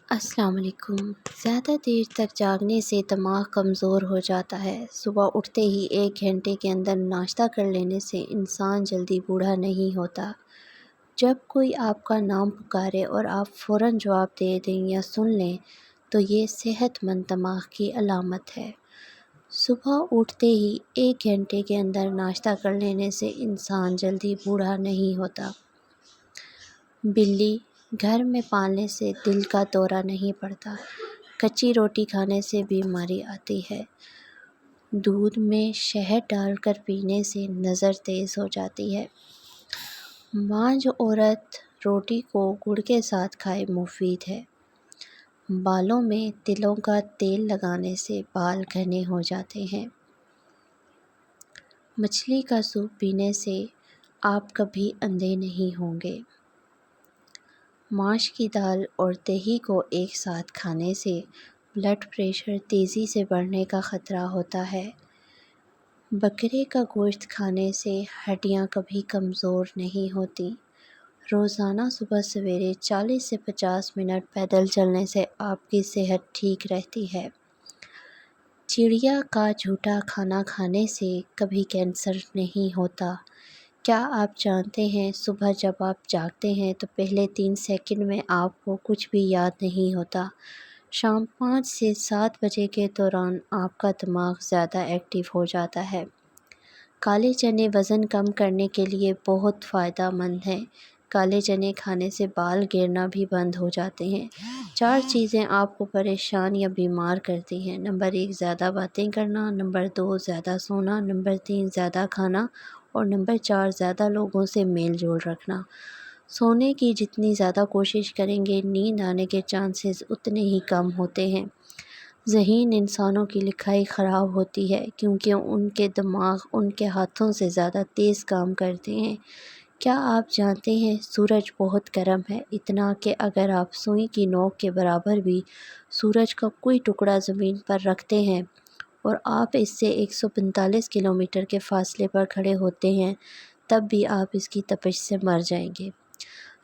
السلام علیکم۔ زیادہ دیر تک جاگنے سے دماغ کمزور ہو جاتا ہے۔ صبح اٹھتے ہی 1 گھنٹے کے اندر ناشتہ کر لینے سے انسان جلدی بوڑھا نہیں ہوتا۔ جب کوئی آپ کا نام پکارے اور آپ فوراً جواب دے دیں یا سن لیں تو یہ صحت مند دماغ کی علامت ہے۔ صبح اٹھتے ہی 1 گھنٹے کے اندر ناشتہ کر لینے سے انسان جلدی بوڑھا نہیں ہوتا۔ بلی گھر میں پالنے سے دل کا دورہ نہیں پڑتا۔ کچی روٹی کھانے سے بیماری آتی ہے۔ دودھ میں شہد ڈال کر پینے سے نظر تیز ہو جاتی ہے۔ ماں جو عورت روٹی کو گڑ کے ساتھ کھائے مفید ہے۔ بالوں میں تلوں کا تیل لگانے سے بال گھنے ہو جاتے ہیں۔ مچھلی کا سوپ پینے سے آپ کبھی اندھے نہیں ہوں گے۔ ماش کی دال اور دہی کو ایک ساتھ کھانے سے بلڈ پریشر تیزی سے بڑھنے کا خطرہ ہوتا ہے۔ بکرے کا گوشت کھانے سے ہڈیاں کبھی کمزور نہیں ہوتی۔ روزانہ صبح سویرے 40 سے 50 منٹ پیدل چلنے سے آپ کی صحت ٹھیک رہتی ہے۔ چڑیا کا جھوٹا کھانا کھانے سے کبھی کینسر نہیں ہوتا۔ کیا آپ جانتے ہیں صبح جب آپ جاگتے ہیں تو پہلے 3 سیکنڈ میں آپ کو کچھ بھی یاد نہیں ہوتا۔ شام 5 سے 7 بجے کے دوران آپ کا دماغ زیادہ ایکٹیو ہو جاتا ہے۔ کالے چنے وزن کم کرنے کے لیے بہت فائدہ مند ہیں۔ کالے چنے کھانے سے بال گرنا بھی بند ہو جاتے ہیں۔ 4 چیزیں آپ کو پریشان یا بیمار کرتی ہیں۔ نمبر 1 زیادہ باتیں کرنا، نمبر 2 زیادہ سونا، نمبر 3 زیادہ کھانا اور نمبر 4 زیادہ لوگوں سے میل جول رکھنا۔ سونے کی جتنی زیادہ کوشش کریں گے نیند آنے کے چانسز اتنے ہی کم ہوتے ہیں۔ ذہین انسانوں کی لکھائی خراب ہوتی ہے کیونکہ ان کے دماغ ان کے ہاتھوں سے زیادہ تیز کام کرتے ہیں۔ کیا آپ جانتے ہیں سورج بہت گرم ہے، اتنا کہ اگر آپ سوئی کی نوک کے برابر بھی سورج کا کوئی ٹکڑا زمین پر رکھتے ہیں اور آپ اس سے 145 کلومیٹر کے فاصلے پر کھڑے ہوتے ہیں تب بھی آپ اس کی تپش سے مر جائیں گے۔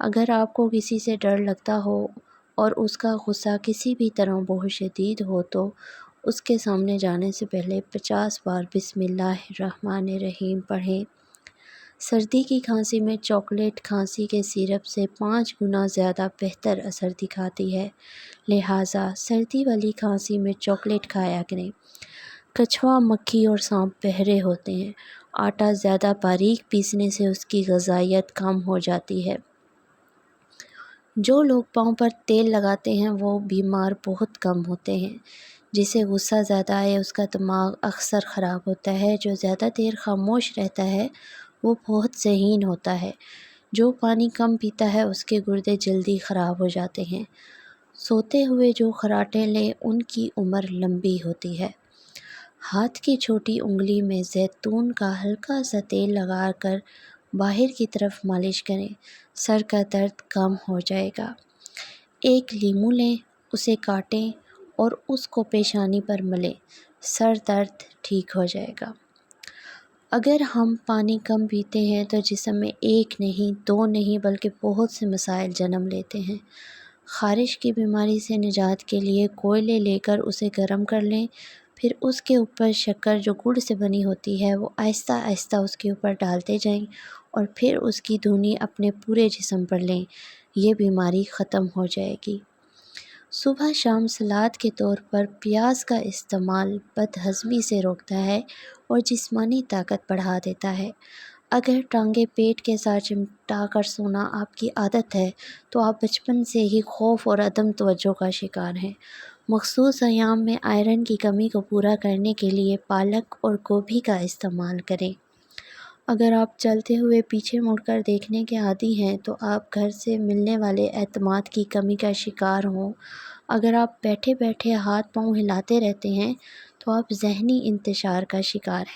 اگر آپ کو کسی سے ڈر لگتا ہو اور اس کا غصہ کسی بھی طرح بہت شدید ہو تو اس کے سامنے جانے سے پہلے 50 بار بسم اللہ الرحمن الرحیم پڑھیں۔ سردی کی کھانسی میں چاکلیٹ کھانسی کے سیرپ سے 5 گنا زیادہ بہتر اثر دکھاتی ہے، لہٰذا سردی والی کھانسی میں چاکلیٹ کھایا کریں۔ کچھوا، مکھی اور سانپ بہرے ہوتے ہیں۔ آٹا زیادہ باریک پیسنے سے اس کی غذائیت کم ہو جاتی ہے۔ جو لوگ پاؤں پر تیل لگاتے ہیں وہ بیمار بہت کم ہوتے ہیں۔ جسے غصہ زیادہ آئے اس کا دماغ اکثر خراب ہوتا ہے۔ جو زیادہ دیر خاموش رہتا ہے وہ بہت ذہین ہوتا ہے۔ جو پانی کم پیتا ہے اس کے گردے جلدی خراب ہو جاتے ہیں۔ سوتے ہوئے جو خراٹے لیں ان کی عمر لمبی ہوتی ہے۔ ہاتھ کی چھوٹی انگلی میں زیتون کا ہلکا سا تیل لگا کر باہر کی طرف مالش کریں، سر کا درد کم ہو جائے گا۔ ایک لیموں لیں، اسے کاٹیں اور اس کو پیشانی پر ملیں، سر درد ٹھیک ہو جائے گا۔ اگر ہم پانی کم پیتے ہیں تو جسم میں 1 نہیں 2 نہیں بلکہ بہت سے مسائل جنم لیتے ہیں۔ خارش کی بیماری سے نجات کے لیے کوئلے لے کر اسے گرم کر لیں، پھر اس کے اوپر شکر جو گڑ سے بنی ہوتی ہے وہ آہستہ آہستہ اس کے اوپر ڈالتے جائیں اور پھر اس کی دھونی اپنے پورے جسم پر لیں، یہ بیماری ختم ہو جائے گی۔ صبح شام سلاد کے طور پر پیاز کا استعمال بد ہضمی سے روکتا ہے اور جسمانی طاقت بڑھا دیتا ہے۔ اگر ٹانگیں پیٹ کے ساتھ چمٹا کر سونا آپ کی عادت ہے تو آپ بچپن سے ہی خوف اور عدم توجہ کا شکار ہیں۔ مخصوص ایام میں آئرن کی کمی کو پورا کرنے کے لیے پالک اور گوبھی کا استعمال کریں۔ اگر آپ چلتے ہوئے پیچھے مڑ کر دیکھنے کے عادی ہیں تو آپ گھر سے ملنے والے اعتماد کی کمی کا شکار ہوں۔ اگر آپ بیٹھے بیٹھے ہاتھ پاؤں ہلاتے رہتے ہیں تو آپ ذہنی انتشار کا شکار ہیں۔